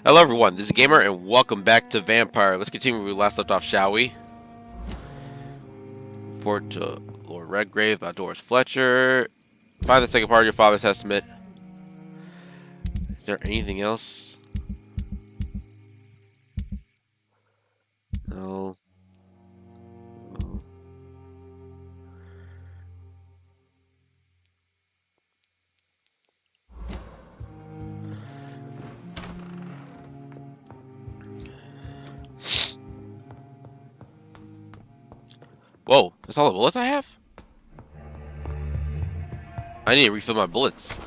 Hello everyone, this is Gamer and welcome back to Vampyr. Let's continue where we last left off, shall we? Report to Lord Redgrave about Doris Fletcher. Find the second part of your father's testament. Is there anything else? No. No. Whoa, that's all the bullets I have? I need to refill my bullets.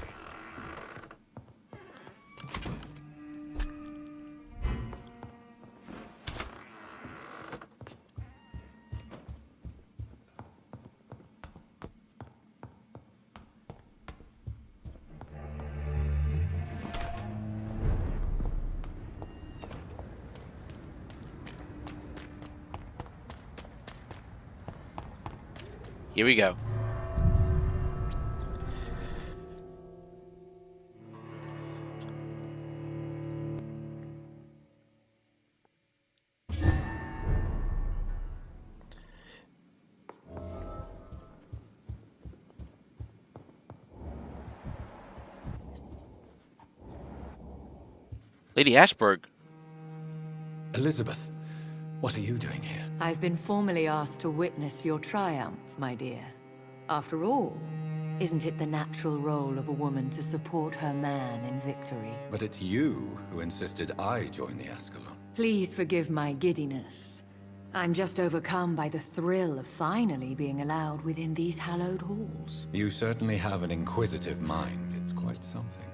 Here we go. Lady Ashburg. Elizabeth, what are you doing here? I've been formally asked to witness your triumph, my dear. After all, isn't it the natural role of a woman to support her man in victory? But it's you who insisted I join the Ascalon. Please forgive my giddiness. I'm just overcome by the thrill of finally being allowed within these hallowed halls. You certainly have an inquisitive mind. It's quite something.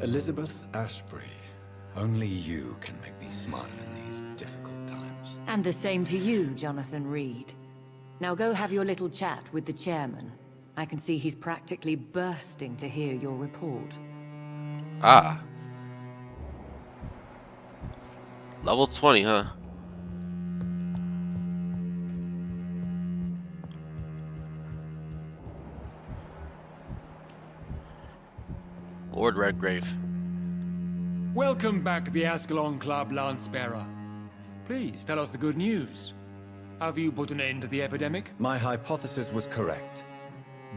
Elizabeth Ashbury, only you can make me smile in these difficult times. And the same to you, Jonathan Reid. Now go have your little chat with the chairman. I can see he's practically bursting to hear your report. Ah. Level 20, huh? Lord Redgrave. Welcome back to the Ascalon Club, Lance-Bearer. Please tell us the good news. Have you put an end to the epidemic? My hypothesis was correct.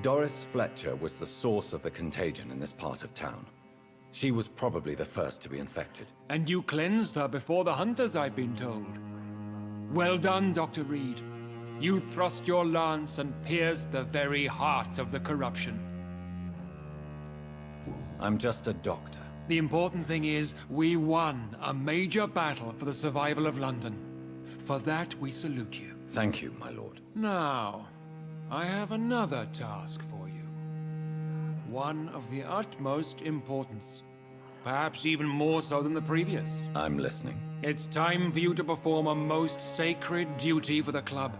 Doris Fletcher was the source of the contagion in this part of town. She was probably the first to be infected. And you cleansed her before the hunters, I've been told. Well done, Dr. Reid. You thrust your lance and pierced the very heart of the corruption. I'm just a doctor. The important thing is, we won a major battle for the survival of London. For that, we salute you. Thank you, my lord. Now, I have another task for you. One of the utmost importance. Perhaps even more so than the previous. I'm listening. It's time for you to perform a most sacred duty for the club.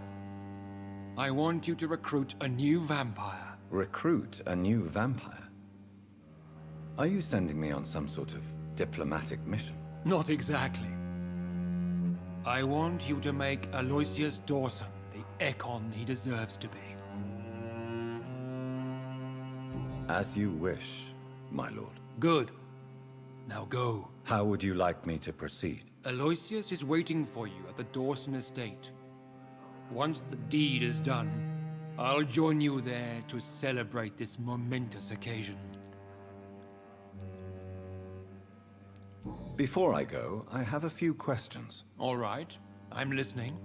I want you to recruit a new vampire. Recruit a new vampire? Are you sending me on some sort of diplomatic mission? Not exactly. I want you to make Aloysius Dawson the Ekon he deserves to be. As you wish, my lord. Good. Now go. How would you like me to proceed? Aloysius is waiting for you at the Dawson estate. Once the deed is done, I'll join you there to celebrate this momentous occasion. Before I go, I have a few questions. All right, I'm listening.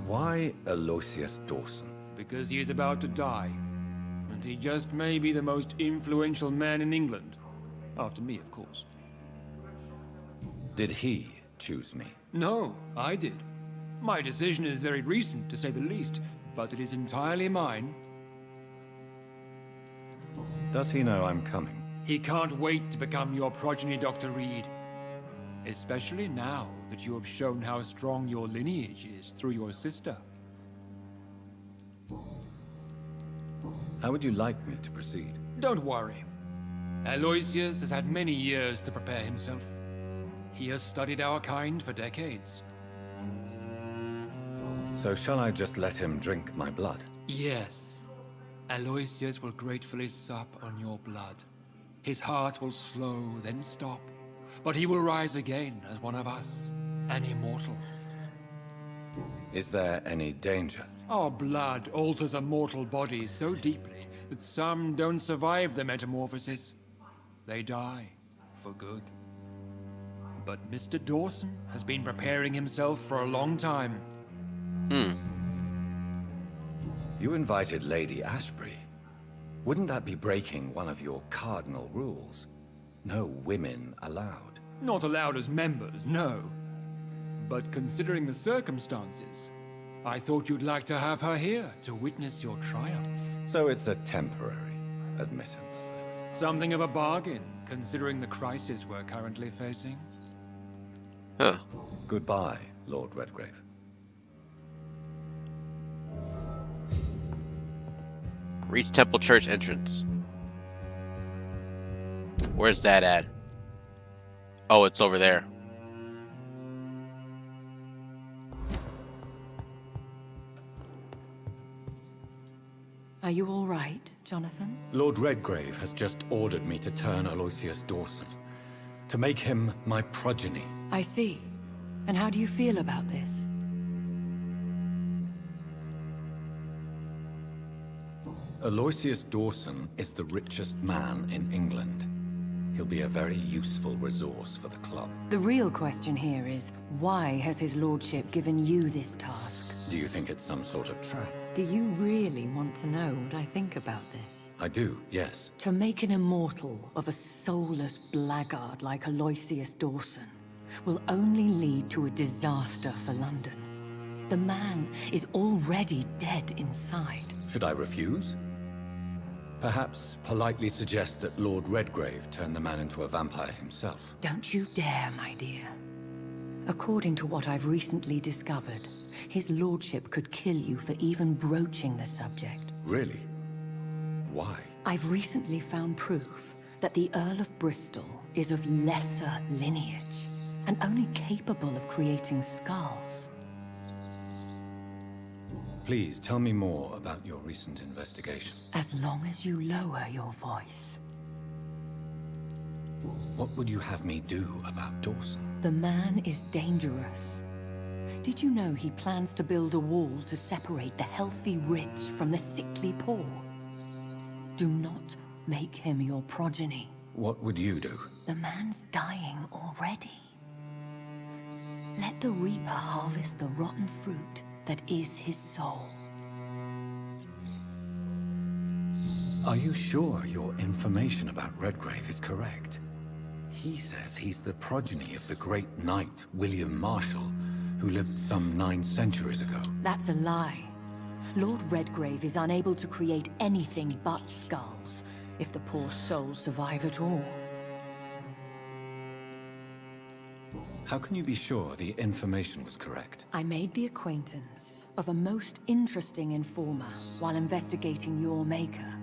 Why Aloysius Dawson? Because he is about to die, and he just may be the most influential man in England. After me, of course. Did he choose me? No, I did. My decision is very recent, to say the least, but it is entirely mine. Does he know I'm coming? He can't wait to become your progeny, Dr. Reid. Especially now that you have shown how strong your lineage is through your sister. How would you like me to proceed? Don't worry. Aloysius has had many years to prepare himself. He has studied our kind for decades. So shall I just let him drink my blood? Yes. Aloysius will gratefully sup on your blood. His heart will slow, then stop, but he will rise again as one of us, an immortal. Is there any danger? Our blood alters a mortal body so deeply that some don't survive the metamorphosis. They die for good. But Mr. Dawson has been preparing himself for a long time. You invited Lady Ashbury. Wouldn't that be breaking one of your cardinal rules? No women allowed. Not allowed as members, no. But considering the circumstances, I thought you'd like to have her here to witness your triumph. So it's a temporary admittance, then. Something of a bargain, considering the crisis we're currently facing. Huh. Goodbye, Lord Redgrave. Reach Temple Church entrance. Where's that at? Oh, it's over there. Are you all right, Jonathan? Lord Redgrave has just ordered me to turn Aloysius Dawson, to make him my progeny. I see. And how do you feel about this? Aloysius Dawson is the richest man in England. He'll be a very useful resource for the club. The real question here is, why has his lordship given you this task? Do you think it's some sort of trap? Do you really want to know what I think about this? I do, yes. To make an immortal of a soulless blackguard like Aloysius Dawson will only lead to a disaster for London. The man is already dead inside. Should I refuse? Perhaps politely suggest that Lord Redgrave turn the man into a vampire himself. Don't you dare, my dear. According to what I've recently discovered, his lordship could kill you for even broaching the subject. Really? Why? I've recently found proof that the Earl of Bristol is of lesser lineage and only capable of creating skulls. Please tell me more about your recent investigation. As long as you lower your voice. What would you have me do about Dawson? The man is dangerous. Did you know he plans to build a wall to separate the healthy rich from the sickly poor? Do not make him your progeny. What would you do? The man's dying already. Let the Reaper harvest the rotten fruit that is his soul. Are you sure your information about Redgrave is correct? He says he's the progeny of the great knight William Marshall, who lived some 9 centuries ago. That's a lie. Lord Redgrave is unable to create anything but skulls, if the poor souls survive at all. How can you be sure the information was correct? I made the acquaintance of a most interesting informer while investigating your maker,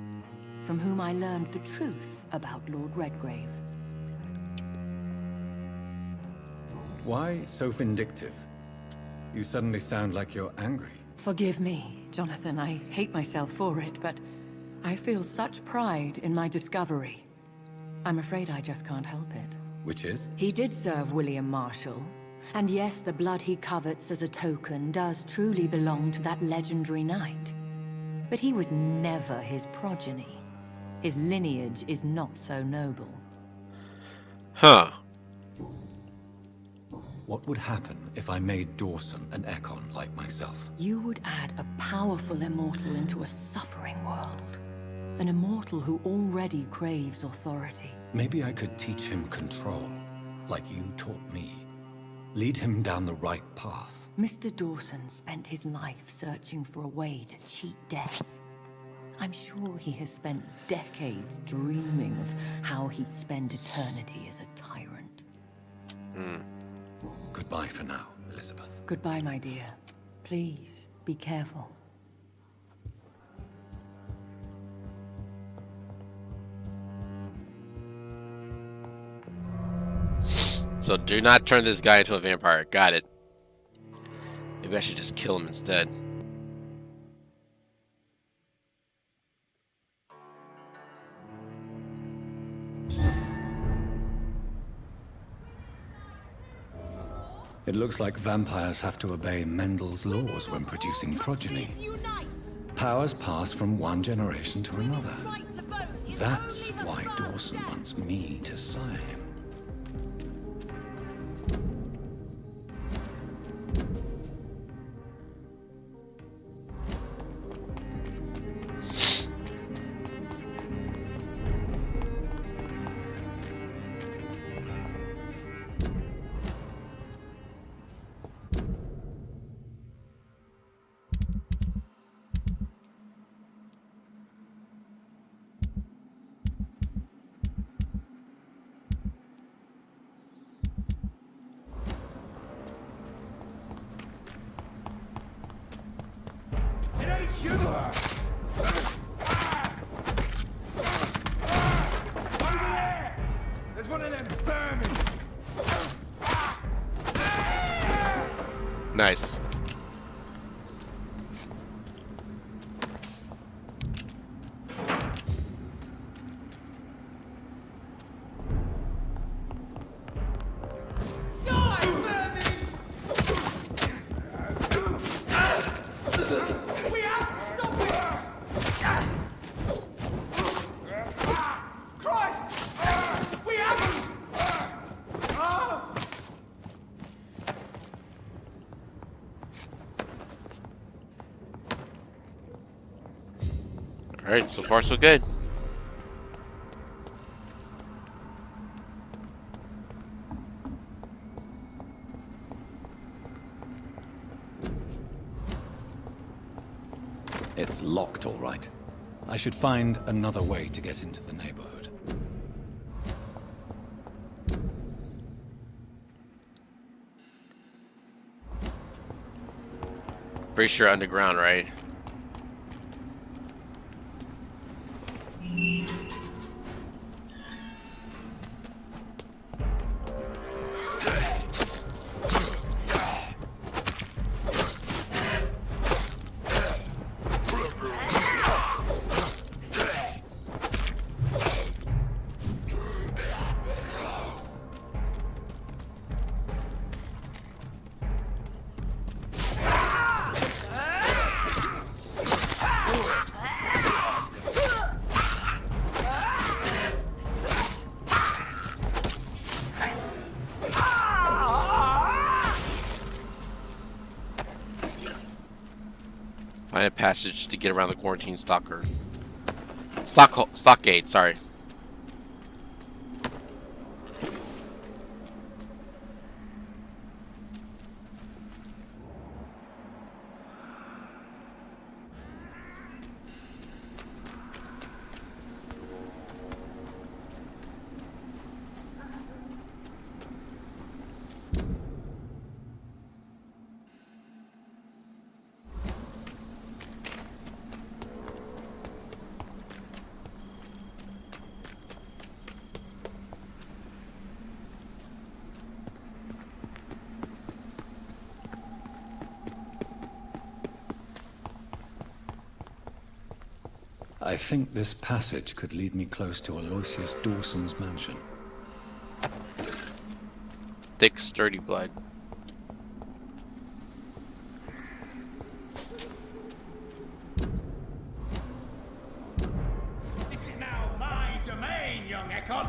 from whom I learned the truth about Lord Redgrave. Why so vindictive? You suddenly sound like you're angry. Forgive me, Jonathan. I hate myself for it, but I feel such pride in my discovery. I'm afraid I just can't help it. Which is? He did serve William Marshall, and yes, the blood he covets as a token does truly belong to that legendary knight. But he was never his progeny. His lineage is not so noble. Huh. What would happen if I made Dawson an Ekon like myself? You would add a powerful immortal into a suffering world. An immortal who already craves authority. Maybe I could teach him control, like you taught me. Lead him down the right path. Mr. Dawson spent his life searching for a way to cheat death. I'm sure he has spent decades dreaming of how he'd spend eternity as a tyrant. Goodbye for now, Elizabeth. Goodbye, my dear. Please, be careful. So do not turn this guy into a vampire. Got it. Maybe I should just kill him instead. It looks like vampires have to obey Mendel's laws when producing progeny. Powers pass from one generation to another. That's why Dawson wants me to sire him. Nice. Alright, so far so good. It's locked, all right. I should find another way to get into the neighborhood. Pretty sure underground, right? Find a passage to get around the quarantine stockade, sorry. I think this passage could lead me close to Aloysius Dawson's mansion. Thick, sturdy blood. This is now my domain, young Ekon.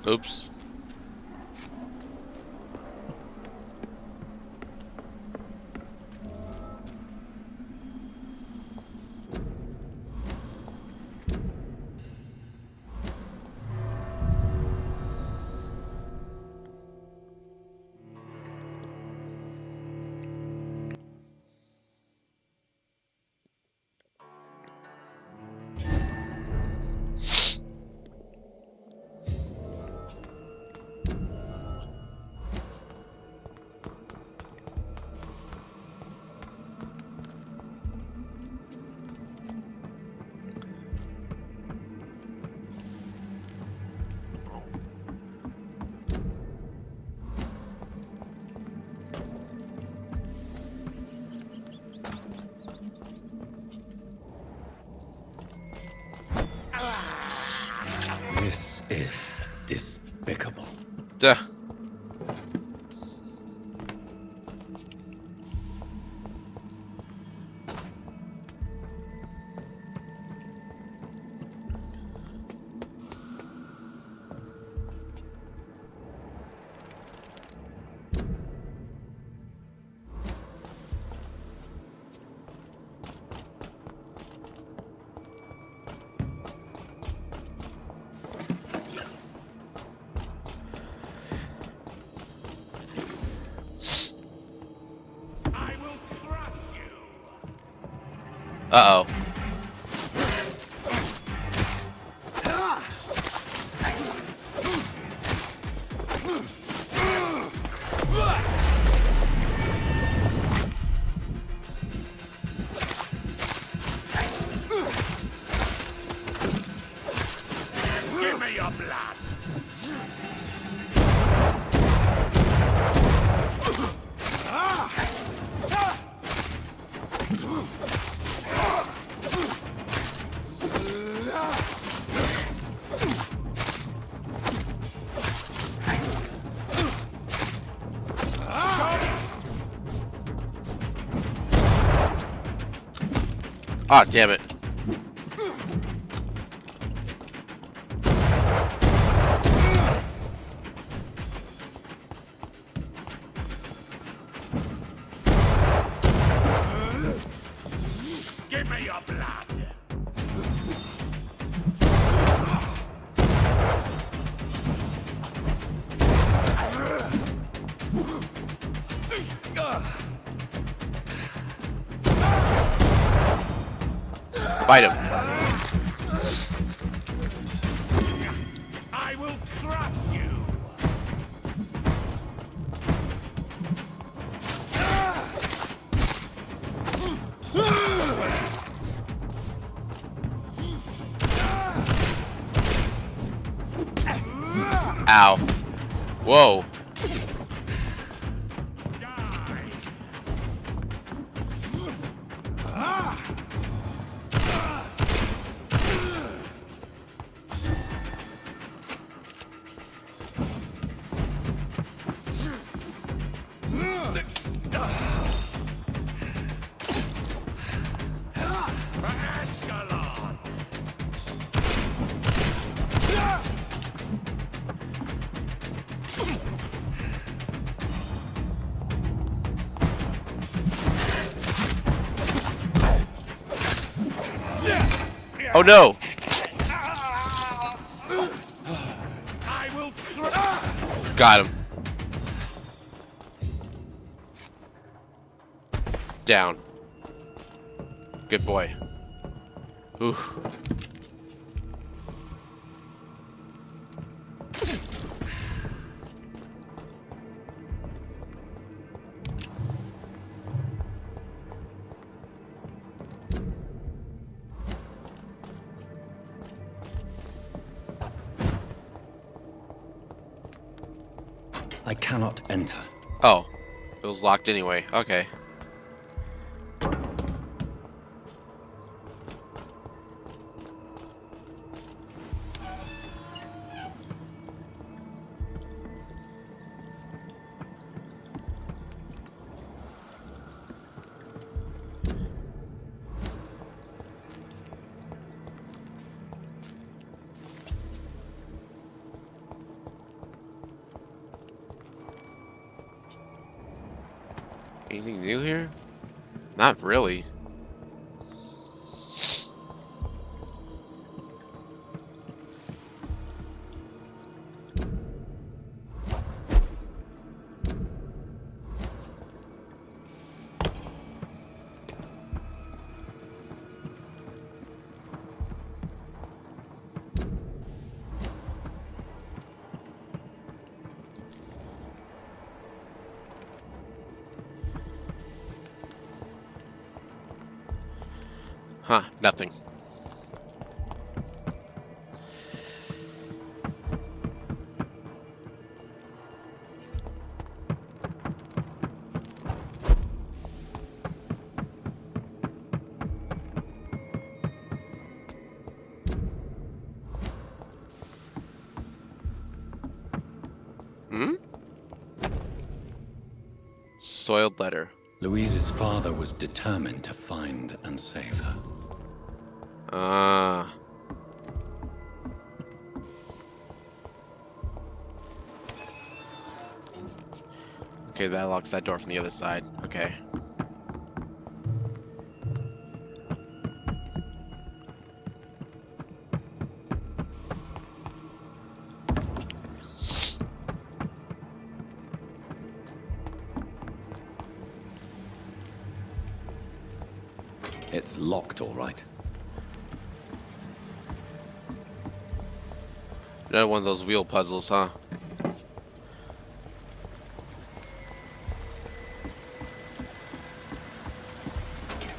Oops. Uh-oh. Give me your blood. Ah, damn it. Give me your blood. Fight him. I will crush you. Ow. Whoa. Die. Escalon. Oh no. I will crush. Got him. Down. Good boy. Ooh. I cannot enter. Oh. It was locked anyway. Okay. Anything new here? Not really. Huh, nothing. Hmm? Soiled letter. Louise's father was determined to find and save her. Ah. Okay, that locks that door from the other side. Okay. It's locked, all right. Another one of those wheel puzzles, huh?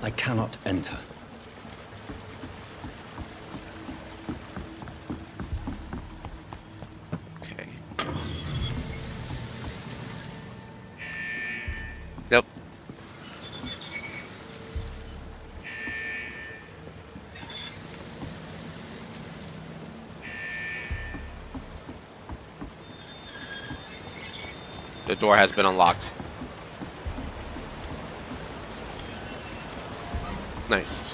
I cannot enter. Okay. Nope. The door has been unlocked. Nice.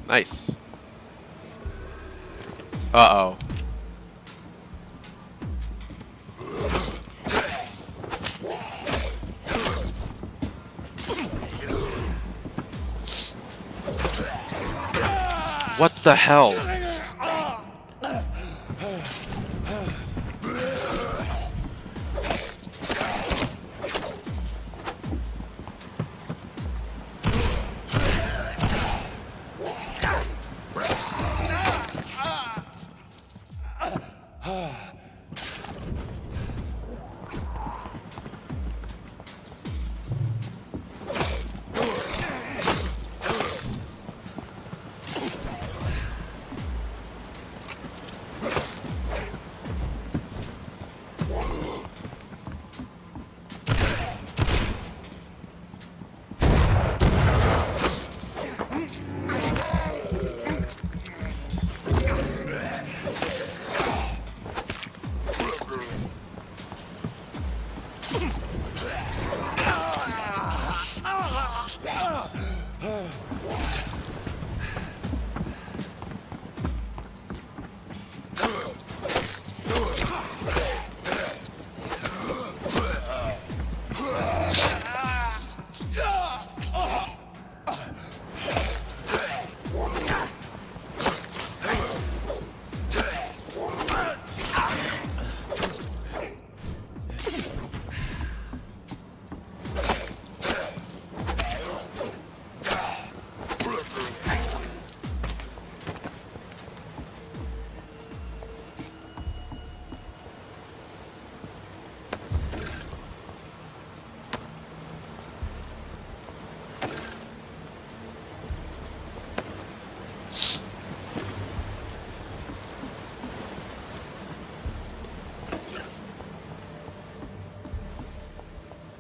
Nice. Uh-oh. What the hell?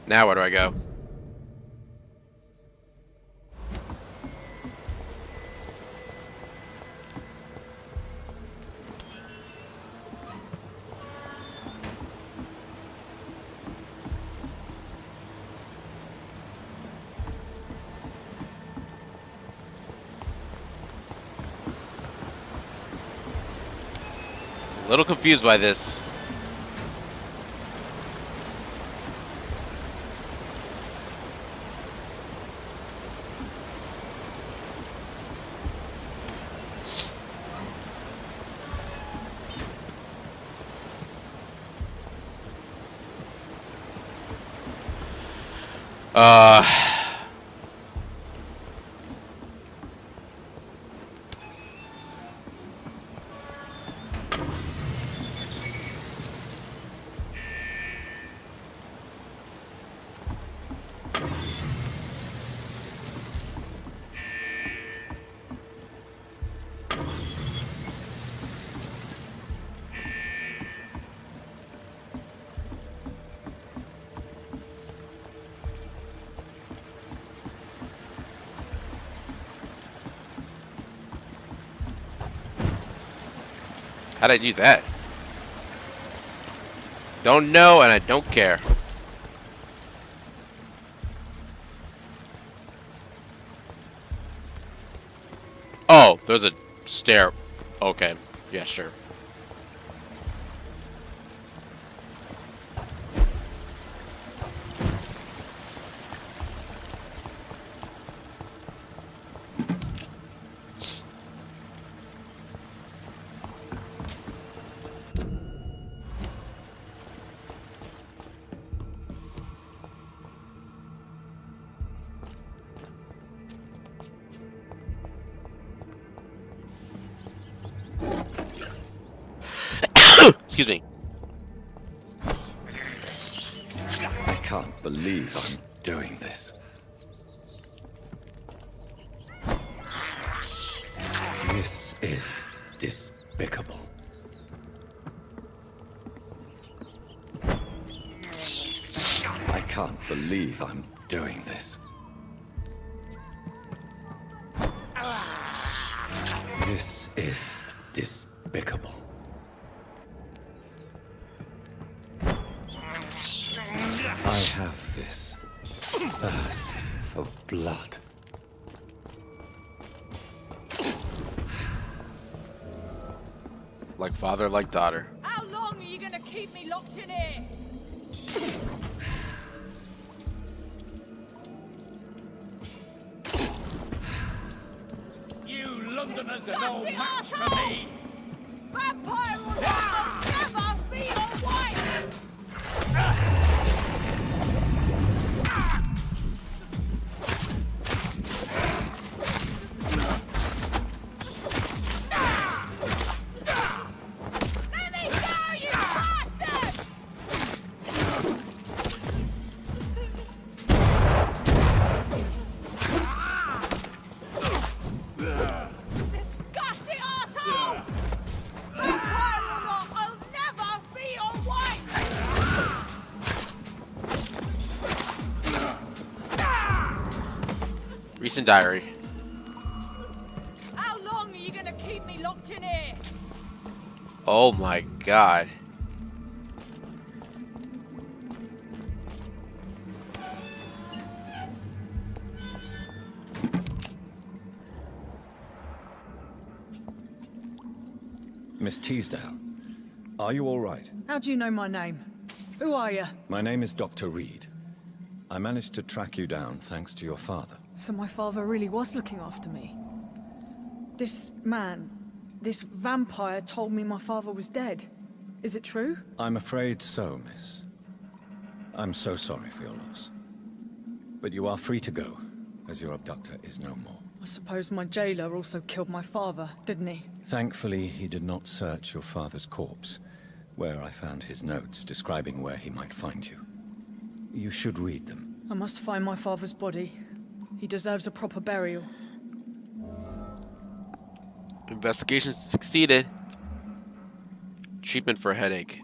Now where do I go? A little confused by this. Uh, how'd I do that? Don't know, and I don't care. Oh, there's a stair. Okay. Yeah, sure. Excuse me. I can't believe I'm doing this. This is despicable. I can't believe I'm doing this. This is despicable. I have this thirst for blood. Like father, like daughter. How long are you gonna keep me locked in here? You Londoners are no Disgusting match for arsehole! me! Vampire will never be your wife! Let me go, you bastard! Disgusting arsehole! Vampire will never be your wife! Recent diary. How long are you gonna keep me locked in here? Oh my god. Miss Teasdale, are you all right? How do you know my name? Who are you? My name is Dr. Reid. I managed to track you down thanks to your father. So my father really was looking after me. This man, this vampire told me my father was dead. Is it true? I'm afraid so, miss. I'm so sorry for your loss. But you are free to go, as your abductor is no more. I suppose my jailer also killed my father, didn't he? Thankfully, he did not search your father's corpse, where I found his notes describing where he might find you. You should read them. I must find my father's body. He deserves a proper burial. Investigation succeeded. Treatment for headache.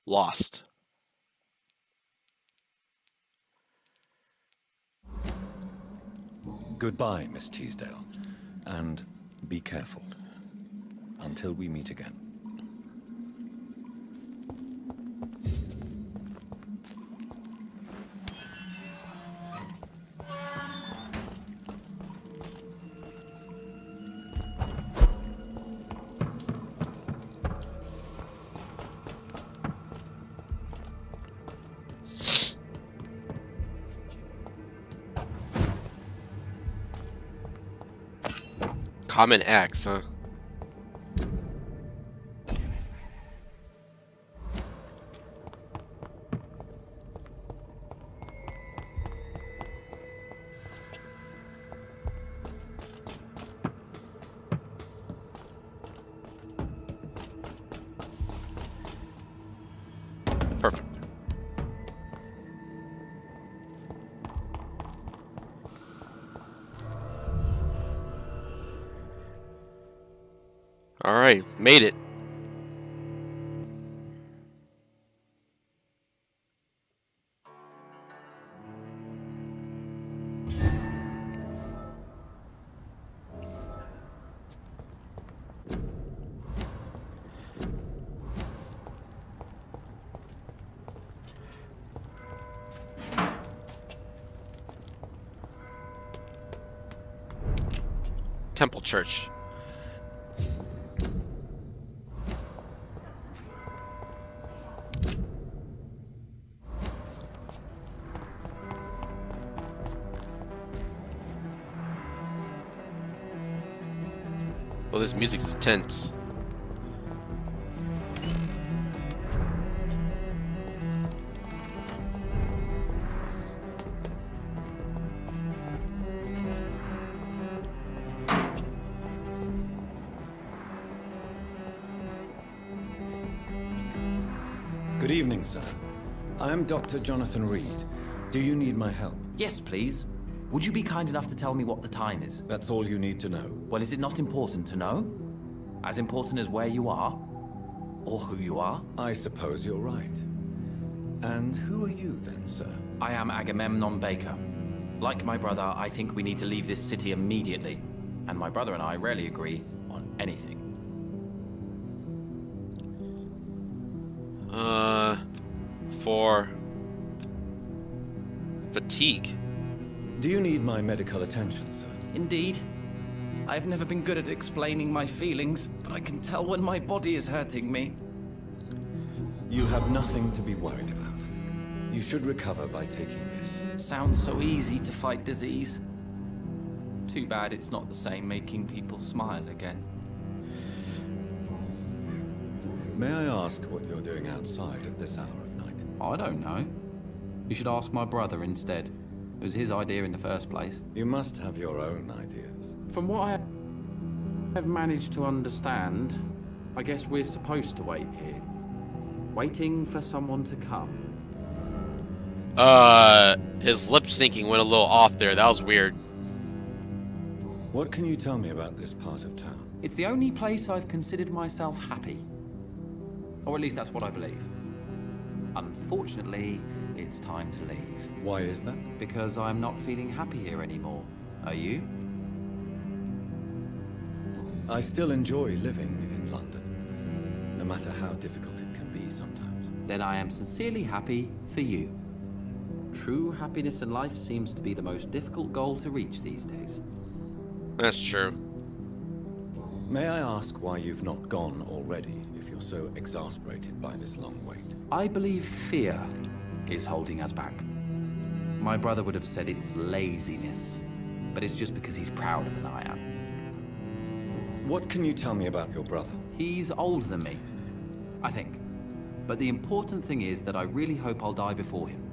Lost. Goodbye, Miss Teasdale. And be careful. Until we meet again. Common axe, huh? Perfect. All right, made it. Temple Church. Well, this music's intense. Good evening, sir. I am Dr. Jonathan Reid. Do you need my help? Yes, please. Would you be kind enough to tell me what the time is? That's all you need to know. Well, is it not important to know? As important as where you are? Or who you are? I suppose you're right. And who are you then, sir? I am Agamemnon Baker. Like my brother, I think we need to leave this city immediately. And my brother and I rarely agree on anything. For fatigue. Do you need my medical attention, sir? Indeed. I've never been good at explaining my feelings, but I can tell when my body is hurting me. You have nothing to be worried about. You should recover by taking this. Sounds so easy to fight disease. Too bad it's not the same making people smile again. May I ask what you're doing outside at this hour of night? I don't know. You should ask my brother instead. It was his idea in the first place. You must have your own ideas. From what I have managed to understand, I guess we're supposed to wait here. Waiting for someone to come. His lip syncing went a little off there. That was weird. What can you tell me about this part of town? It's the only place I've considered myself happy. Or at least that's what I believe. Unfortunately, it's time to leave. Why is that? Because I'm not feeling happy here anymore. Are you? I still enjoy living in London, no matter how difficult it can be sometimes. Then I am sincerely happy for you. True happiness in life seems to be the most difficult goal to reach these days. That's true. May I ask why you've not gone already, if you're so exasperated by this long wait? I believe fear is holding us back. My brother would have said it's laziness, but it's just because he's prouder than I am. What can you tell me about your brother? He's older than me, I think. But the important thing is that I really hope I'll die before him.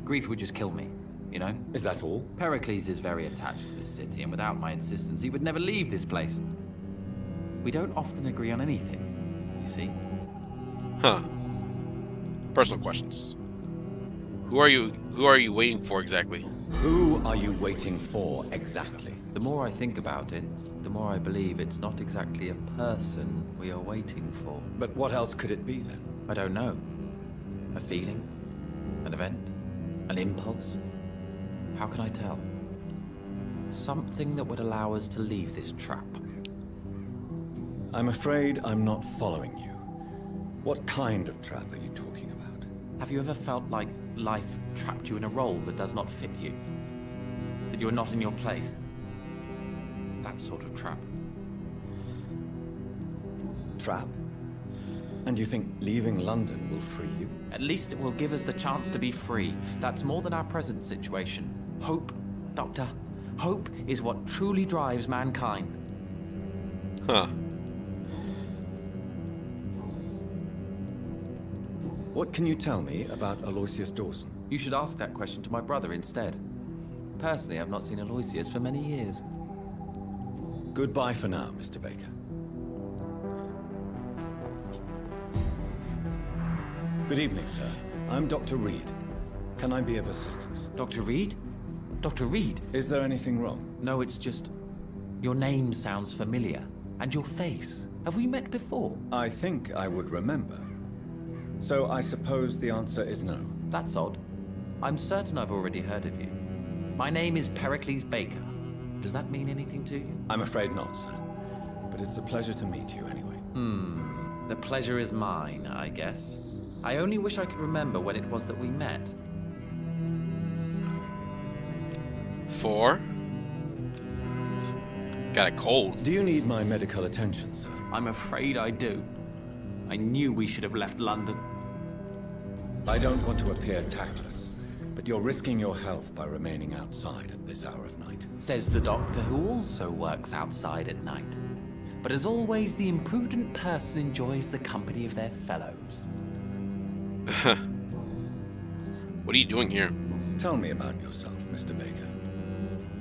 Grief would just kill me, you know? Is that all? Pericles is very attached to this city, and without my insistence, he would never leave this place. We don't often agree on anything, you see? Huh. Personal questions. Who are you waiting for exactly? Who are you waiting for exactly? The more I think about it, the more I believe it's not exactly a person we are waiting for. But what else could it be then? I don't know. A feeling? An event? An impulse? How can I tell? Something that would allow us to leave this trap. I'm afraid I'm not following you. What kind of trap are you talking about? Have you ever felt like life trapped you in a role that does not fit you? That you're not in your place? That sort of trap. Trap? And you think leaving London will free you? At least it will give us the chance to be free. That's more than our present situation. Hope, Doctor. Hope is what truly drives mankind. Huh. What can you tell me about Aloysius Dawson? You should ask that question to my brother instead. Personally, I've not seen Aloysius for many years. Goodbye for now, Mr. Baker. Good evening, sir. I'm Dr. Reid. Can I be of assistance? Dr. Reid? Dr. Reid? Is there anything wrong? No, it's just... your name sounds familiar. And your face. Have we met before? I think I would remember. So I suppose the answer is no. That's odd. I'm certain I've already heard of you. My name is Pericles Baker. Does that mean anything to you? I'm afraid not, sir. But it's a pleasure to meet you anyway. The pleasure is mine, I guess. I only wish I could remember when it was that we met. For? Got a cold. Do you need my medical attention, sir? I'm afraid I do. I knew we should have left London. I don't want to appear tactless, but you're risking your health by remaining outside at this hour of night. Says the doctor who also works outside at night. But as always, the imprudent person enjoys the company of their fellows. What are you doing here? Tell me about yourself, Mr. Baker.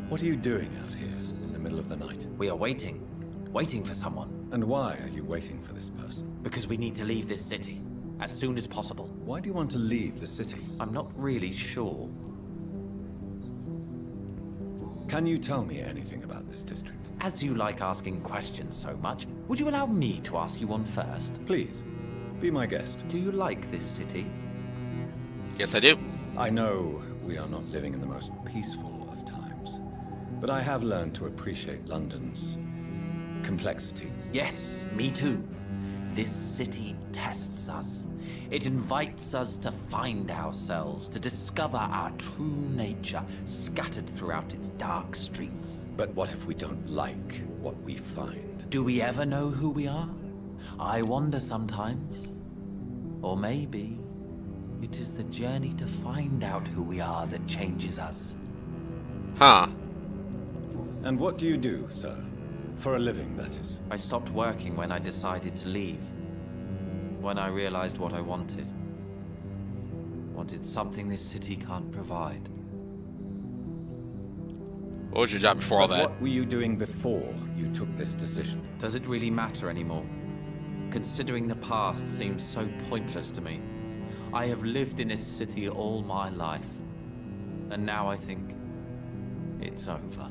What are you doing out here in the middle of the night? We are waiting. Waiting for someone. And why are you waiting for this person? Because we need to leave this city. as soon as possible. Why do you want to leave the city? I'm not really sure. Can you tell me anything about this district? As you like asking questions so much, would you allow me to ask you one first? Please, be my guest. Do you like this city? Yes, I do. I know we are not living in the most peaceful of times, but I have learned to appreciate London's complexity. Yes, me too. This city tests us. It invites us to find ourselves, to discover our true nature scattered throughout its dark streets. But what if we don't like what we find? Do we ever know who we are? I wonder sometimes. Or maybe it is the journey to find out who we are that changes us. Huh. And what do you do, sir? For a living, that is. I stopped working when I decided to leave. When I realized what I wanted. Wanted something this city can't provide. What was your job before all But that? what were you doing before you took this decision? Does it really matter anymore? Considering the past seems so pointless to me. I have lived in this city all my life. And now I think it's over.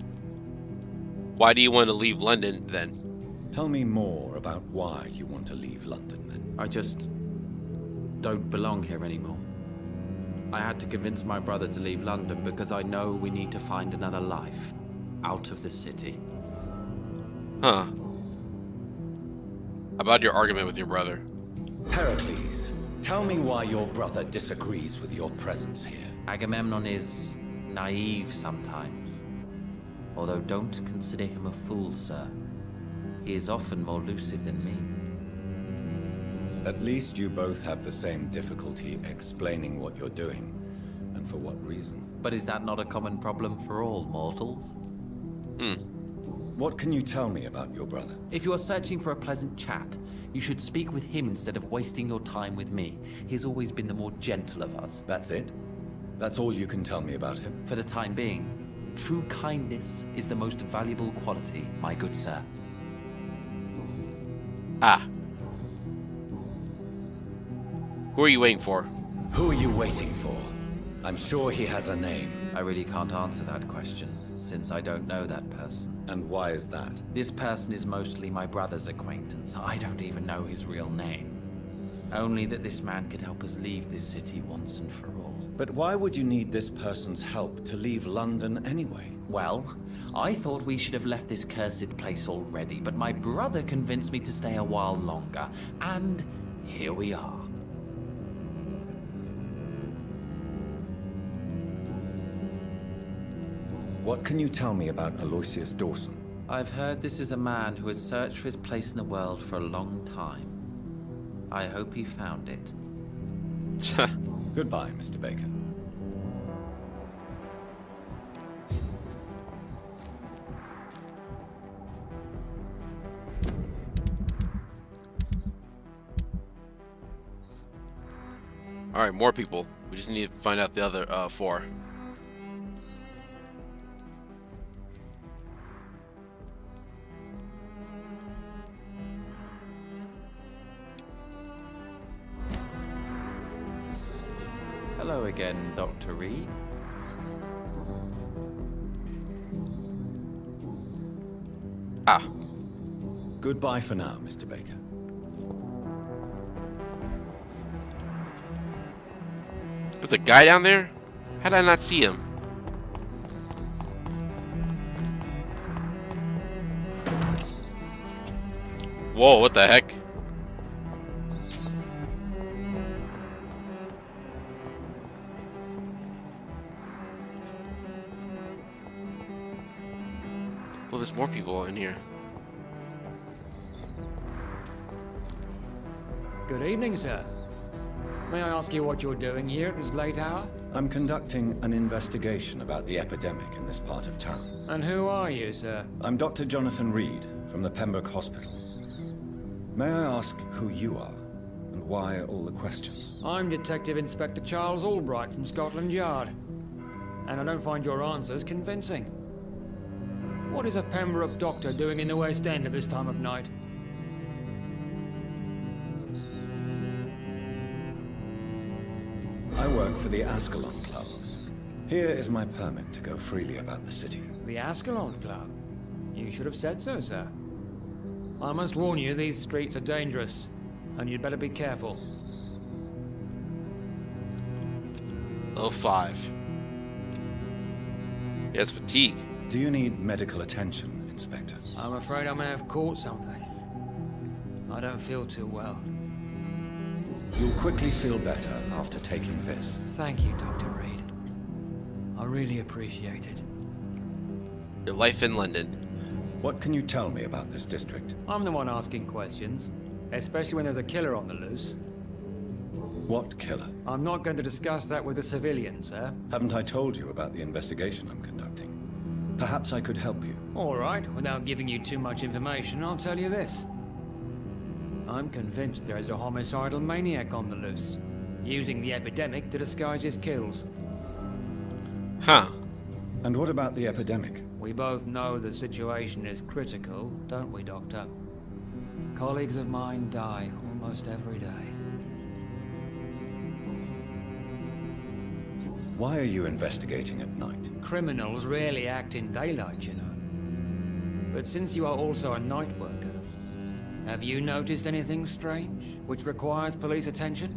Why do you want to leave London then? Tell me more about why you want to leave London, then. I just don't belong here anymore. I had to convince my brother to leave London because I know we need to find another life out of the city. Huh. About your argument with your brother. Pericles, tell me why your brother disagrees with your presence here. Agamemnon is naive sometimes. Although don't consider him a fool, sir. He is often more lucid than me. At least you both have the same difficulty explaining what you're doing, and for what reason. But is that not a common problem for all mortals? What can you tell me about your brother? If you are searching for a pleasant chat, you should speak with him instead of wasting your time with me. He's always been the more gentle of us. That's it? That's all you can tell me about him? For the time being, true kindness is the most valuable quality, my good sir. Ah. Who are you waiting for? Who are you waiting for? I'm sure he has a name. I really can't answer that question, since I don't know that person. And why is that? This person is mostly my brother's acquaintance. I don't even know his real name. Only that this man could help us leave this city once and for all. But why would you need this person's help to leave London anyway? Well, I thought we should have left this cursed place already, but my brother convinced me to stay a while longer, and here we are. What can you tell me about Aloysius Dawson? I've heard this is a man who has searched for his place in the world for a long time. I hope he found it. Goodbye, Mr. Baker. Alright, more people. We just need to find out the other 4. Hello again, Dr. Reid. Ah. Goodbye for now, Mr. Baker. There's a guy down there? How did I not see him? Whoa, what the heck? Well, there's more people in here. Good evening, sir. May I ask you what you're doing here at this late hour? I'm conducting an investigation about the epidemic in this part of town. And who are you, sir? I'm Dr. Jonathan Reid from the Pembroke Hospital. May I ask who you are and why all the questions? I'm Detective Inspector Charles Albright from Scotland Yard. And I don't find your answers convincing. What is a Pembroke doctor doing in the West End at this time of night? I work for the Ascalon Club. Here is my permit to go freely about the city. The Ascalon Club? You should have said so, sir. I must warn you, these streets are dangerous, and you'd better be careful. Level 5. He has fatigue. Do you need medical attention, Inspector? I'm afraid I may have caught something. I don't feel too well. You'll quickly feel better after taking this. Thank you, Dr. Reid. I really appreciate it. Your life in London. What can you tell me about this district? I'm the one asking questions, especially when there's a killer on the loose. What killer? I'm not going to discuss that with the civilians, sir. Haven't I told you about the investigation I'm conducting? Perhaps I could help you. All right, without giving you too much information, I'll tell you this. I'm convinced there is a homicidal maniac on the loose, using the epidemic to disguise his kills. Huh. And what about the epidemic? We both know the situation is critical, don't we, Doctor? Colleagues of mine die almost every day. Why are you investigating at night? Criminals rarely act in daylight, you know. But since you are also a night worker, have you noticed anything strange which requires police attention?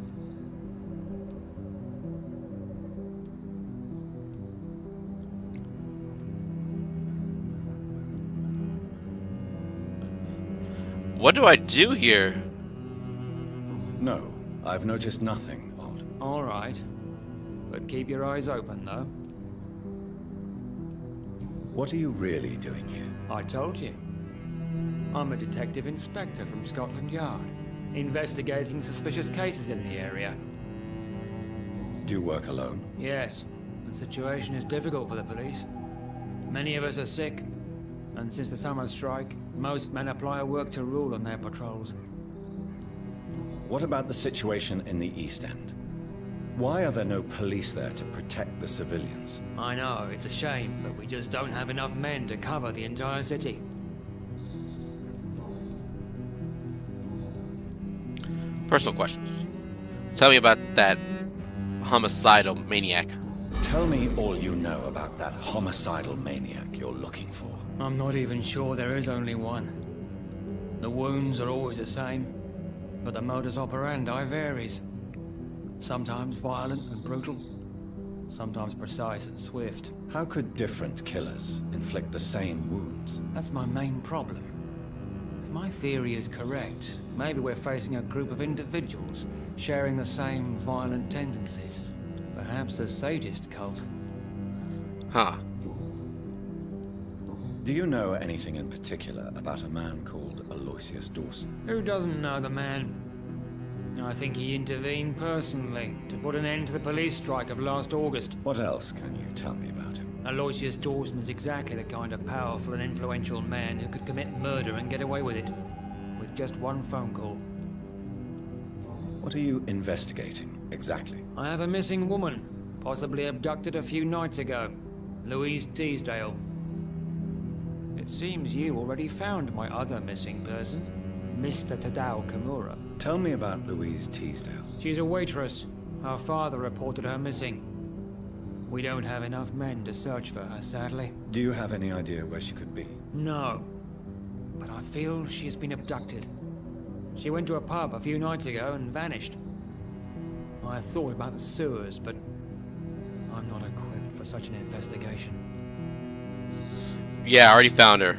What do I do here? No, I've noticed nothing odd. All right. But keep your eyes open, though. What are you really doing here? I told you. I'm a detective inspector from Scotland Yard, investigating suspicious cases in the area. Do you work alone? Yes, the situation is difficult for the police. Many of us are sick, and since the summer strike, most men apply a work to rule on their patrols. What about the situation in the East End? Why are there no police there to protect the civilians? I know, it's a shame, but we just don't have enough men to cover the entire city. Personal questions. Tell me about that homicidal maniac. Tell me all you know about that homicidal maniac you're looking for. I'm not even sure there is only one. The wounds are always the same, but the modus operandi varies. Sometimes violent and brutal, sometimes precise and swift. How could different killers inflict the same wounds? That's my main problem. If my theory is correct, maybe we're facing a group of individuals sharing the same violent tendencies. Perhaps a sadist cult. Huh. Do you know anything in particular about a man called Aloysius Dawson? Who doesn't know the man? I think he intervened personally to put an end to the police strike of last August. What else can you tell me about him? Aloysius Dawson is exactly the kind of powerful and influential man who could commit murder and get away with it, with just one phone call. What are you investigating, exactly? I have a missing woman, possibly abducted a few nights ago. Louise Teasdale. It seems you already found my other missing person, Mr. Tadao Kimura. Tell me about Louise Teasdale. She's a waitress. Her father reported her missing. We don't have enough men to search for her, sadly. Do you have any idea where she could be? No. But I feel she's been abducted. She went to a pub a few nights ago and vanished. I thought about the sewers, but I'm not equipped for such an investigation. Yeah, I already found her.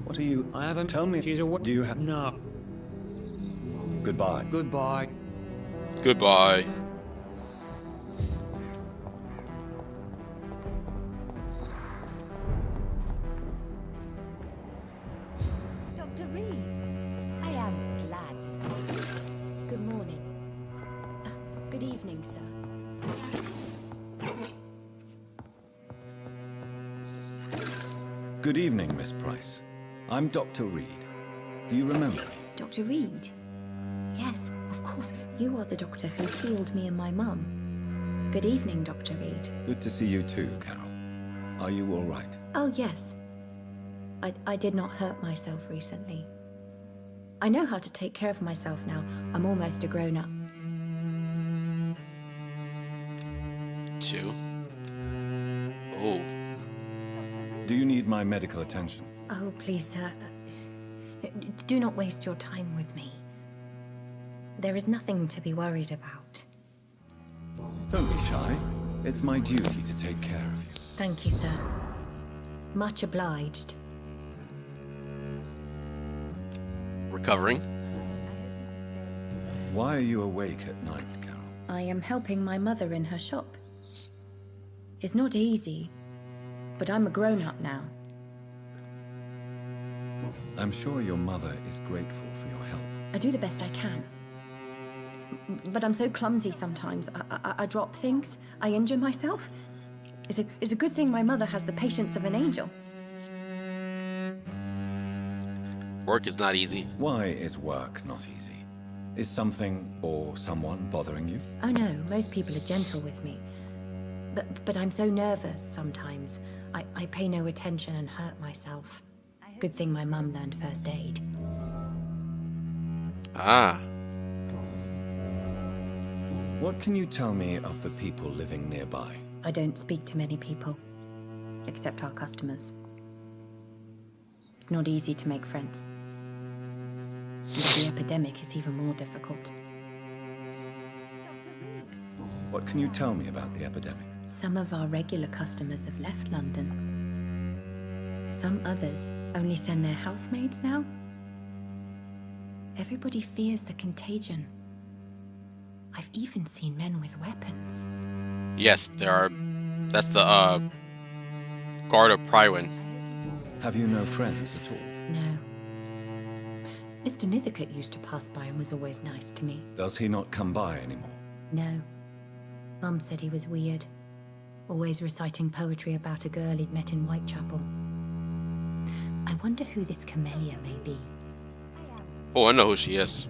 What are you... I haven't... Tell me... She's a... Do you have... No. Goodbye. Goodbye. Goodbye. Dr. Reid, I am glad to see you. Good morning. Good evening, sir. Good evening, Miss Price. I'm Dr. Reid. Do you remember me? Dr. Reid? Yes, of course. You are the doctor who healed me and my mum. Good evening, Dr. Reid. Good to see you too, Carol. Are you all right? Oh, yes. I did not hurt myself recently. I know how to take care of myself now. I'm almost a grown-up. my medical attention? Oh, please, sir. Do not waste your time with me. There is nothing to be worried about. Don't be shy. It's my duty to take care of you. Thank you, sir. Much obliged. Recovering. Why are you awake at night, Carol? I am helping my mother in her shop. It's not easy, but I'm a grown-up now. I'm sure your mother is grateful for your help. I do the best I can. But I'm so clumsy sometimes. I drop things. I injure myself. It's a good thing my mother has the patience of an angel. Work is not easy. Why is work not easy? Is something or someone bothering you? Oh no, most people are gentle with me. But I'm so nervous sometimes. I pay no attention and hurt myself. Good thing my mum learned first aid. Ah. What can you tell me of the people living nearby? I don't speak to many people, except our customers. It's not easy to make friends. And the epidemic is even more difficult. What can you tell me about the epidemic? Some of our regular customers have left London. Some others only send their housemaids now. Everybody fears the contagion. I've even seen men with weapons. Yes, there are. That's the guard of Prywin. Have you no friends at all? No. Mr. Nithercote used to pass by and was always nice to me. Does he not come by anymore? No. Mum said he was weird. Always reciting poetry about a girl he'd met in Whitechapel. I wonder who this camellia may be. Oh, I know who she is.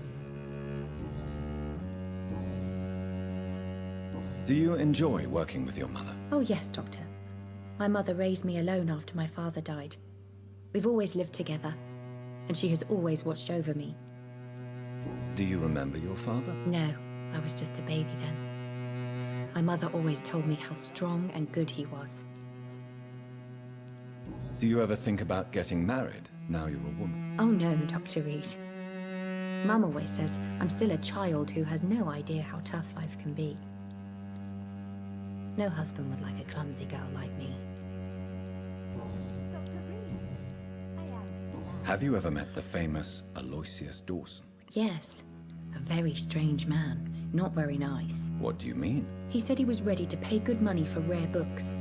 Do you enjoy working with your mother? Oh yes, Doctor. My mother raised me alone after my father died. We've always lived together, and she has always watched over me. Do you remember your father? No, I was just a baby then. My mother always told me how strong and good he was. Do you ever think about getting married, now you're a woman? Oh no, Dr. Reid. Mum always says I'm still a child who has no idea how tough life can be. No husband would like a clumsy girl like me. Have you ever met the famous Aloysius Dawson? Yes, a very strange man, not very nice. What do you mean? He said he was ready to pay good money for rare books,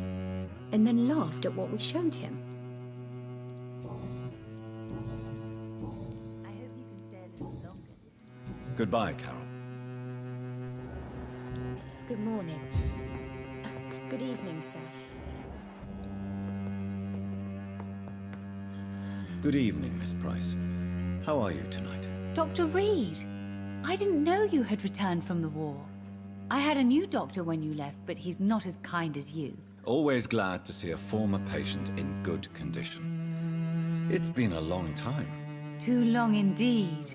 and then laughed at what we showed him. I hope you can stay a little longer. Goodbye, Carol. Good morning. Good evening, sir. Good evening, Miss Price. How are you tonight? Dr. Reid, I didn't know you had returned from the war. I had a new doctor when you left, but he's not as kind as you. Always glad to see a former patient in good condition. It's been a long time. Too long indeed.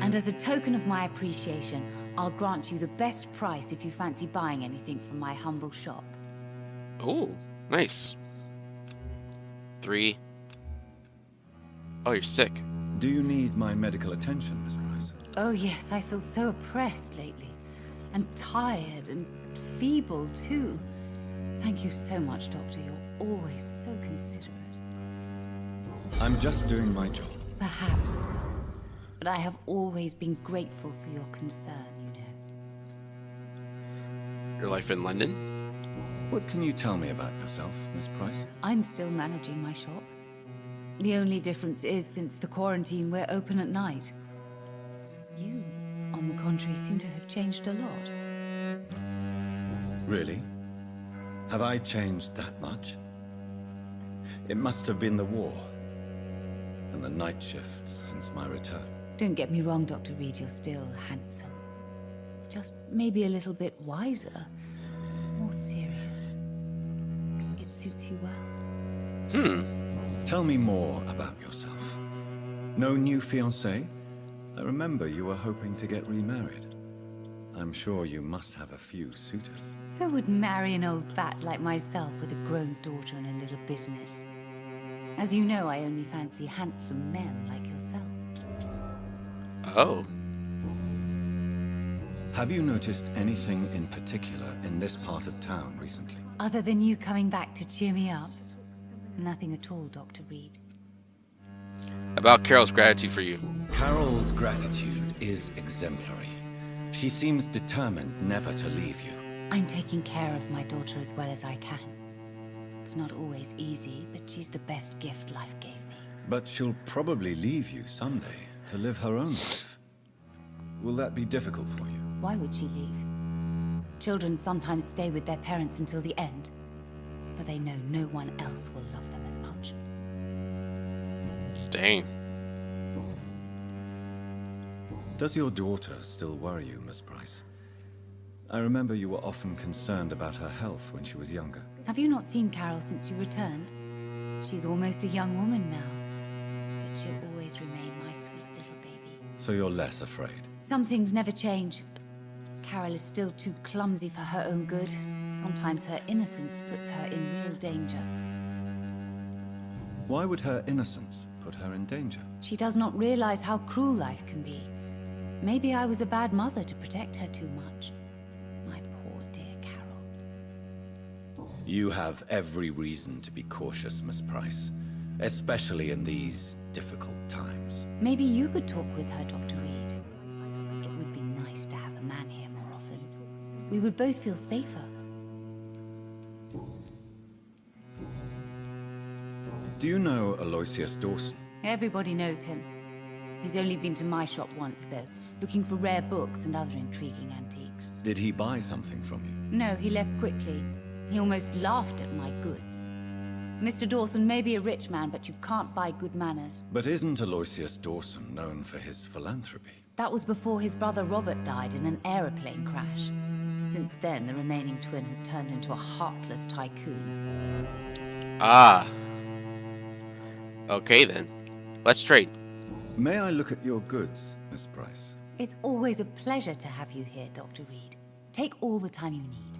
And as a token of my appreciation, I'll grant you the best price if you fancy buying anything from my humble shop. Oh, nice. 3. Oh, you're sick. Do you need my medical attention, Miss Price? Oh yes, I feel so oppressed lately. And tired and feeble too. Thank you so much, Doctor. You're always so considerate. I'm just doing my job. Perhaps. But I have always been grateful for your concern, you know. Your life in London? What can you tell me about yourself, Miss Price? I'm still managing my shop. The only difference is, since the quarantine, we're open at night. You, on the contrary, seem to have changed a lot. Really? Have I changed that much? It must have been the war and the night shifts since my return. Don't get me wrong, Dr. Reid, you're still handsome. Just maybe a little bit wiser, more serious. It suits you well. Tell me more about yourself. No new fiancé? I remember you were hoping to get remarried. I'm sure you must have a few suitors. Who would marry an old bat like myself with a grown daughter and a little business? As you know, I only fancy handsome men like yourself. Oh. Have you noticed anything in particular in this part of town recently? Other than you coming back to cheer me up? Nothing at all, Dr. Reid. About Carol's gratitude for you. Carol's gratitude is exemplary. She seems determined never to leave you. I'm taking care of my daughter as well as I can. It's not always easy, but she's the best gift life gave me. But she'll probably leave you someday to live her own life. Will that be difficult for you? Why would she leave? Children sometimes stay with their parents until the end, for they know no one else will love them as much. Dang. Does your daughter still worry you, Miss Price? I remember you were often concerned about her health when she was younger. Have you not seen Carol since you returned? She's almost a young woman now, but she'll always remain my sweet little baby. So you're less afraid? Some things never change. Carol is still too clumsy for her own good. Sometimes her innocence puts her in real danger. Why would her innocence put her in danger? She does not realize how cruel life can be. Maybe I was a bad mother to protect her too much. My poor dear Carol. You have every reason to be cautious, Miss Price. Especially in these difficult times. Maybe you could talk with her, Dr. Reid. It would be nice to have a man here more often. We would both feel safer. Do you know Aloysius Dawson? Everybody knows him. He's only been to my shop once, though, looking for rare books and other intriguing antiques. Did he buy something from you? No, he left quickly. He almost laughed at my goods. Mr. Dawson may be a rich man, but you can't buy good manners. But isn't Aloysius Dawson known for his philanthropy? That was before his brother Robert died in an aeroplane crash. Since then, the remaining twin has turned into a heartless tycoon. Ah. Okay then. Let's trade. May I look at your goods, Miss Price? It's always a pleasure to have you here, Dr. Reid. Take all the time you need.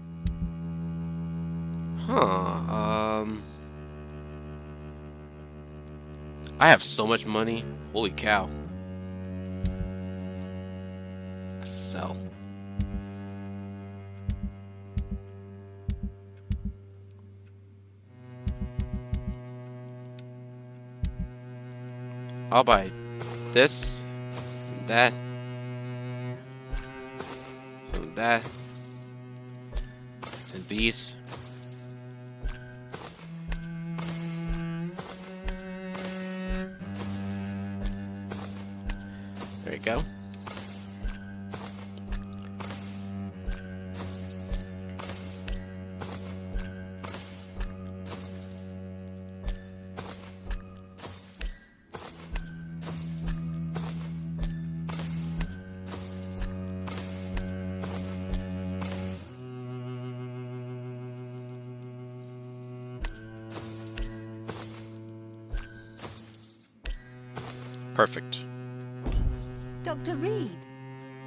Huh. I have so much money. Holy cow. Sell. I'll buy this, that, and that, and these. There you go. Perfect. Dr. Reid,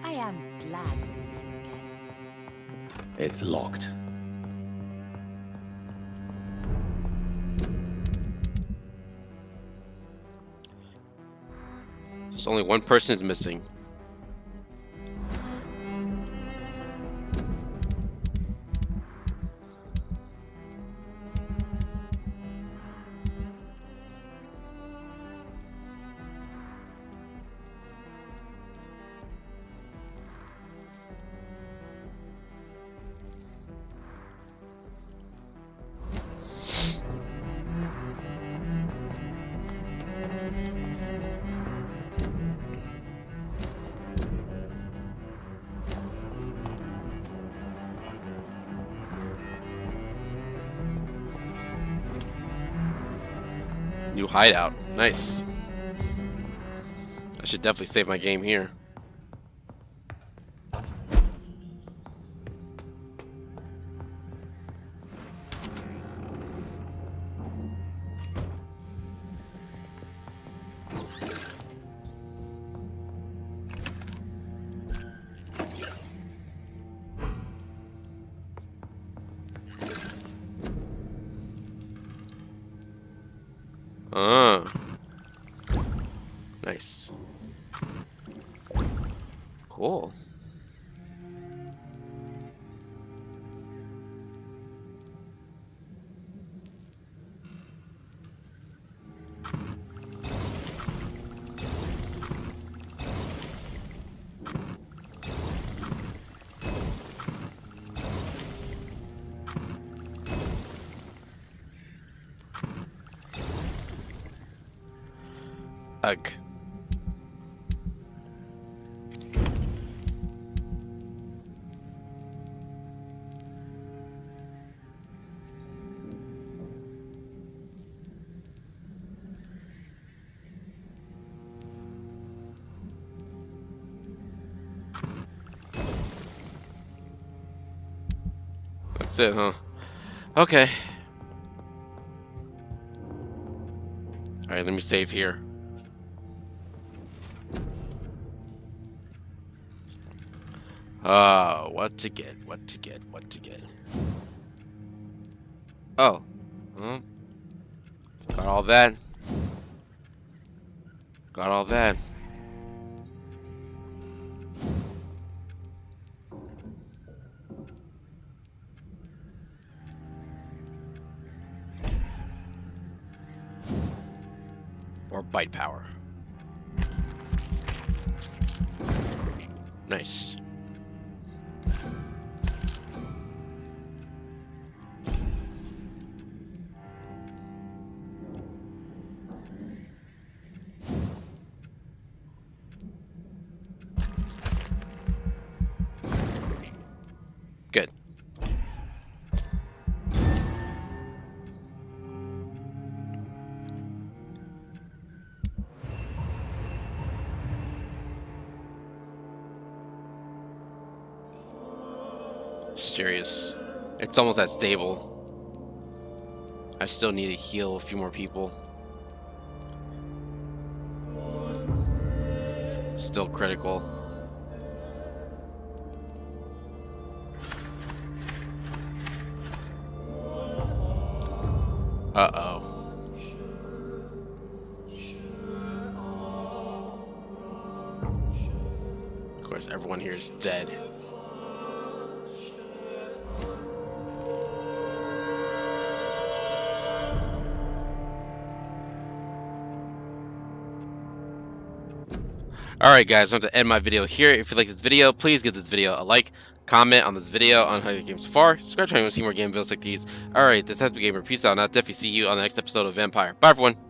I am glad to see you again. It's locked. There's only one person is missing. New hideout. Nice. I should definitely save my game here. Nice. Cool. Ugh. That's it, huh? Okay. Alright, let me save here. What to get, what to get, what to get. Oh. Well, got all that. Got all that. Or bite power. Nice. Good. Serious. It's almost that stable. I still need to heal a few more people. Still critical. Uh-oh. Of course, everyone here is dead. Alright guys, I want to end my video here. If you like this video, please give this video a like, comment on this video on how you game so far, subscribe if you want to see more game videos like these. Alright, this has been Gamer. Peace out, and I'll definitely see you on the next episode of Vampyr. Bye everyone!